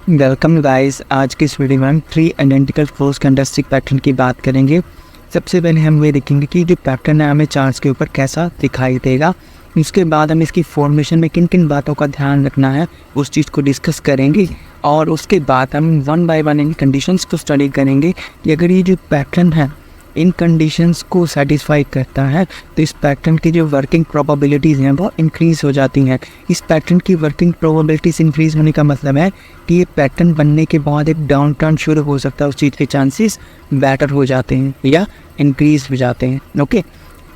Welcome guys. आज की इस वीडियो में हम 3 आइडेंटिकल क्रॉस कैंडलस्टिक पैटर्न की बात करेंगे। सबसे पहले हम ये देखेंगे कि जो पैटर्न है हमें चार्ट्स के ऊपर कैसा दिखाई देगा। उसके बाद हम इसकी फॉर्मेशन में किन किन बातों का ध्यान रखना है उस चीज़ को डिस्कस करेंगे। और उसके बाद हम one by one in conditions को स्टडी करेंगे कि अगर ये जो पैटर्न है इन कंडीशंस को सेटिस्फाई करता है तो इस पैटर्न की जो वर्किंग प्रोबेबिलिटीज़ हैं वो इंक्रीज़ हो जाती हैं। इस पैटर्न की वर्किंग प्रोबेबिलिटीज़ इंक्रीज़ होने का मतलब है कि ये पैटर्न बनने के बाद एक डाउन टर्न शुरू हो सकता है, उस चीज़ के चांसेस बेटर हो जाते हैं या इंक्रीज़ हो जाते हैं। ओके,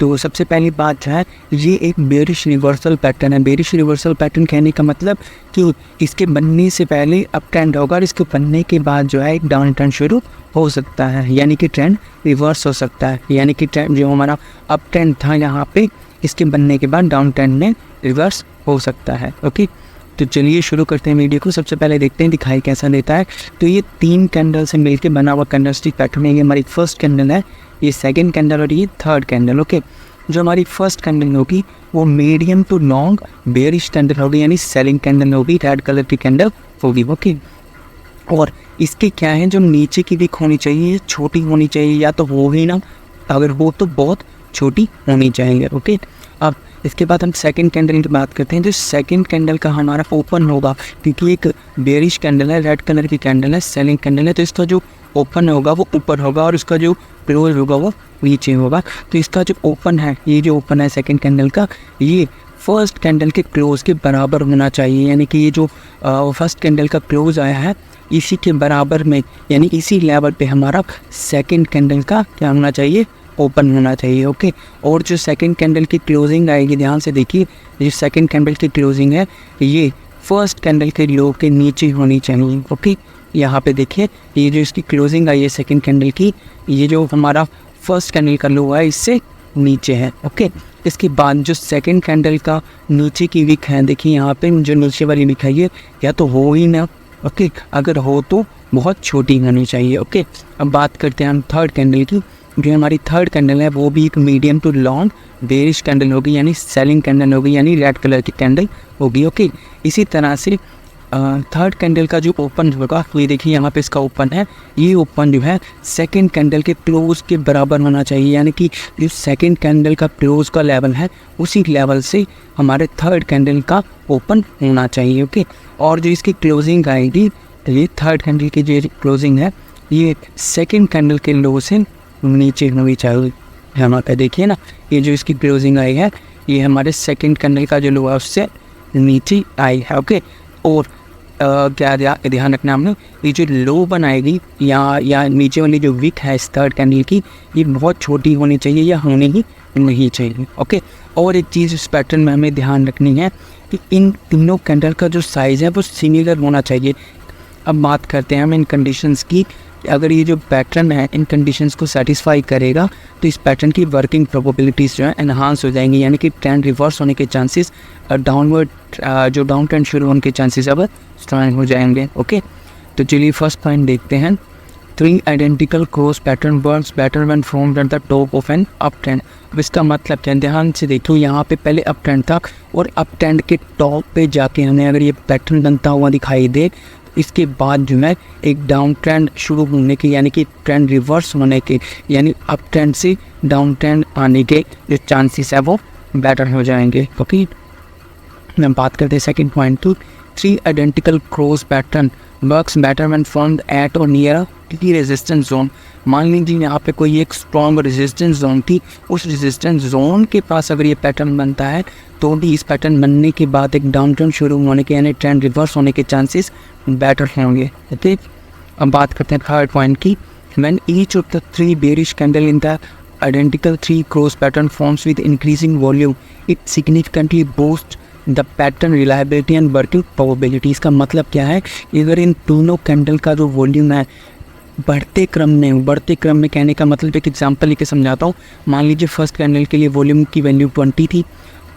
तो सबसे पहली बात है ये एक बेरिश रिवर्सल पैटर्न है। बेरिश रिवर्सल पैटर्न कहने का मतलब कि इसके बनने से पहले अप ट्रेंड होगा और इसके बनने के बाद जो है एक डाउन ट्रेंड शुरू हो सकता है, यानी कि ट्रेंड रिवर्स हो सकता है। यानी कि ट्रेंड जो हमारा अप ट्रेंड था यहाँ पे, इसके बनने के बाद डाउन ट्रेंड में रिवर्स हो सकता है। ओके, तो चलिए शुरू करते हैं वीडियो को। सबसे पहले देखते हैं दिखाई कैसा देता है। तो ये 3 कैंडल से मिलकर बना हुआ कैंडलस्टिक पैटर्न है। ये हमारी फर्स्ट कैंडल है, ये सेकंड कैंडल और ये थर्ड कैंडल। ओके, जो हमारी फर्स्ट कैंडल होगी वो medium to long bearish candle होगी, यानी सेलिंग कैंडल होगी, रेड कलर की कैंडल होगी। ओके, और इसके क्या है, जो नीचे की विक होनी चाहिए छोटी होनी चाहिए, या तो हो ही ना, अगर हो तो बहुत छोटी होनी चाहिए। ओके, अब इसके बाद हम सेकंड कैंडल की बात करते हैं। जो सेकंड कैंडल का हमारा ओपन होगा, क्योंकि एक बेयरिश कैंडल है, रेड कलर की कैंडल है, सेलिंग कैंडल है, तो इसका जो ओपन होगा वो ऊपर होगा और इसका जो क्लोज होगा वो नीचे होगा। तो इसका जो ओपन है, ये जो ओपन है सेकंड कैंडल का, ये फर्स्ट कैंडल के क्लोज के बराबर होना चाहिए। यानी कि ये जो फर्स्ट कैंडल का क्लोज आया है इसी के बराबर में, यानी इसी लेवल पे हमारा सेकंड कैंडल का क्या होना चाहिए, ओपन होना चाहिए। ओके, और जो सेकंड कैंडल की क्लोजिंग आएगी, ध्यान से देखिए, जो सेकंड कैंडल की क्लोजिंग है ये फर्स्ट कैंडल के लो के नीचे होनी चाहिए। ओके, यहाँ पे देखिए, ये जो इसकी क्लोजिंग आई है सेकंड कैंडल की, ये जो हमारा फर्स्ट कैंडल का लो है इससे नीचे है। ओके, इसके बाद जो सेकंड कैंडल का नीचे की विक है, देखिए यहाँ पे जो नीचे वाली विक है ये या तो हो ही ना, ओके, अगर हो तो बहुत छोटी होनी चाहिए। ओके, अब बात करते हैं हम थर्ड कैंडल की। जो हमारी थर्ड कैंडल है वो भी एक medium to long bearish candle होगी, यानी सेलिंग कैंडल होगी, यानी रेड कलर की कैंडल होगी। ओके, इसी तरह से थर्ड कैंडल का जो ओपन होगा, ये देखिए यहाँ पे इसका ओपन है, ये ओपन जो है सेकंड कैंडल के क्लोज के बराबर होना चाहिए। यानी कि जो सेकंड कैंडल का क्लोज का लेवल है उसी लेवल से हमारे थर्ड कैंडल का ओपन होना चाहिए। ओके, और जो इसकी क्लोजिंग आएगी, ये थर्ड कैंडल की जो क्लोजिंग है ये सेकेंड कैंडल के लो से नीचे होनी चाहिए। यहाँ पे देखिए ना, ये जो इसकी क्लोजिंग आई है ये हमारे सेकेंड कैंडल का जो लो है उससे नीचे आई है। ओके, और क्या ध्यान रखना हमने, ये जो लो बनाएगी या नीचे वाली जो विक है इस थर्ड कैंडल की, ये बहुत छोटी होनी चाहिए या होनी ही नहीं चाहिए। ओके, और एक चीज़ इस पैटर्न में हमें ध्यान रखनी है कि इन तीनों कैंडल का जो साइज़ है वो सिमिलर होना चाहिए। अब बात करते हैं हम इन कंडीशंस की, अगर ये जो पैटर्न है इन कंडीशंस को सेटिस्फाई करेगा तो इस पैटर्न की वर्किंग प्रोबेबिलिटीज़ जो है एनहांस हो जाएंगी, यानी कि ट्रेंड रिवर्स होने के चांसेस, डाउनवर्ड जो डाउन ट्रेंड शुरू होने के चांसेस अब स्ट्रॉन्ग हो जाएंगे। ओके, तो चलिए फर्स्ट पॉइंट देखते हैं। 3 identical cross pattern works better when formed at the top of an up trend. अब इसका मतलब क्या है, ध्यान से देखो, यहाँ पे पहले अप ट्रेंड था और अप ट्रेंड के टॉप पे जाके हमें अगर ये पैटर्न बनता हुआ दिखाई दे, इसके बाद जो है एक डाउन ट्रेंड शुरू होने के, यानी कि ट्रेंड रिवर्स होने के, यानी अप ट्रेंड से डाउन ट्रेंड आने के जो चांसेस है वो बेटर हो जाएंगे। ओके, हम बात करते हैं second point two. 3 identical cross pattern works better when formed eight और नियर की रेजिस्टेंस जोन। मान लीजिए यहाँ पे कोई एक स्ट्रॉन्ग रेजिस्टेंस जोन थी, उस रेजिस्टेंस जोन के पास अगर ये पैटर्न बनता है तो भी इस पैटर्न बनने के बाद एक डाउन ट्रेंड शुरू होने के, यानी ट्रेंड रिवर्स होने के चांसेस बेटर होंगे। ठीक, अब बात करते हैं थर्ड पॉइंट की। When each of the 3 bearish candle in the identical 3 cross pattern forms with increasing volume, it significantly boosts the pattern reliability and working probability. इसका मतलब क्या है, अगर इन दोनों कैंडल का जो वॉल्यूम है बढ़ते क्रम में कहने का मतलब एक एग्जांपल लेके समझाता हूँ। मान लीजिए फर्स्ट कैंडल के लिए वॉल्यूम की वैल्यू 20 थी,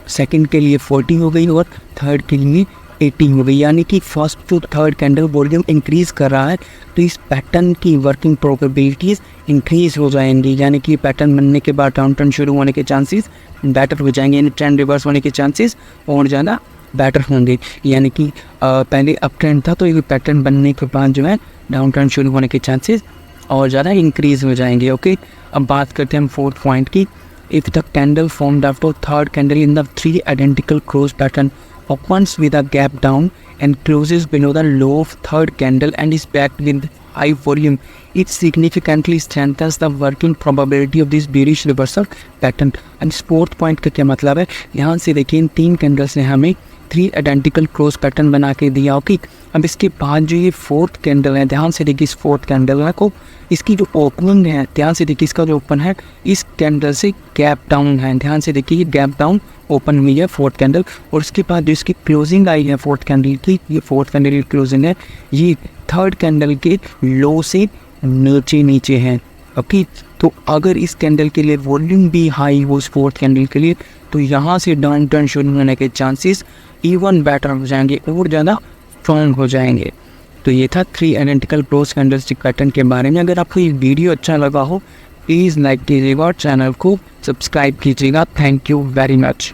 सेकंड के लिए 40 हो गई और थर्ड के लिए 80 हो गई, यानी कि first to third candle volume increase कर रहा है तो इस पैटर्न की वर्किंग प्रोबेबिलिटीज़ इंक्रीज़ हो जाएंगी, यानी कि पैटर्न बनने के बाद डाउन ट्रेंड शुरू होने के चांसेस बेटर हो जाएंगे, यानी ट्रेंड रिवर्स होने के चांसेस और ज़्यादा बेटर होंगे। यानी कि पहले अप ट्रेंड था तो ये पैटर्न बनने के बाद जो है डाउन ट्रेंड शुरू होने के चांसेस और ज़्यादा इंक्रीज हो जाएंगे। ओके, अब बात करते हैं हम फोर्थ पॉइंट की। If the candle formed after third candle in the 3 identical close pattern opens with a gap down and closes below the low of third candle and is backed with high volume, it significantly strengthens the working probability of this bearish reversal pattern. And fourth point का क्या मतलब है, यहाँ से देखिए इन 3 candles ने हमें 3 identical close pattern बना के दिया। ओके, अब इसके बाद जो ये फोर्थ कैंडल है, ध्यान से देखिए इस फोर्थ कैंडल को, इसकी जो ओपनिंग है ध्यान से देखिए, इसका जो ओपन है इस कैंडल से गैप डाउन है। ध्यान से देखिए ये गैप डाउन ओपन हुई है फोर्थ कैंडल, और उसके बाद जो इसकी क्लोजिंग आई है फोर्थ कैंडल की, ये फोर्थ कैंडल की क्लोजिंग है ये थर्ड कैंडल के लो से नीचे है। ओके, तो अगर इस कैंडल के लिए वॉल्यूम भी हाई हो उस फोर्थ कैंडल के लिए, तो यहाँ से डाउन टर्न शुरू होने के चांसेस इवन बेटर हो जाएंगे और ज़्यादा स्ट्रॉन्ग हो जाएंगे। तो ये था 3 आइडेंटिकल क्लोज कैंडलस्टिक पैटर्न के बारे में। अगर आपको ये वीडियो अच्छा लगा हो प्लीज़ लाइक कीजिएगा और चैनल को सब्सक्राइब कीजिएगा। Thank you very much.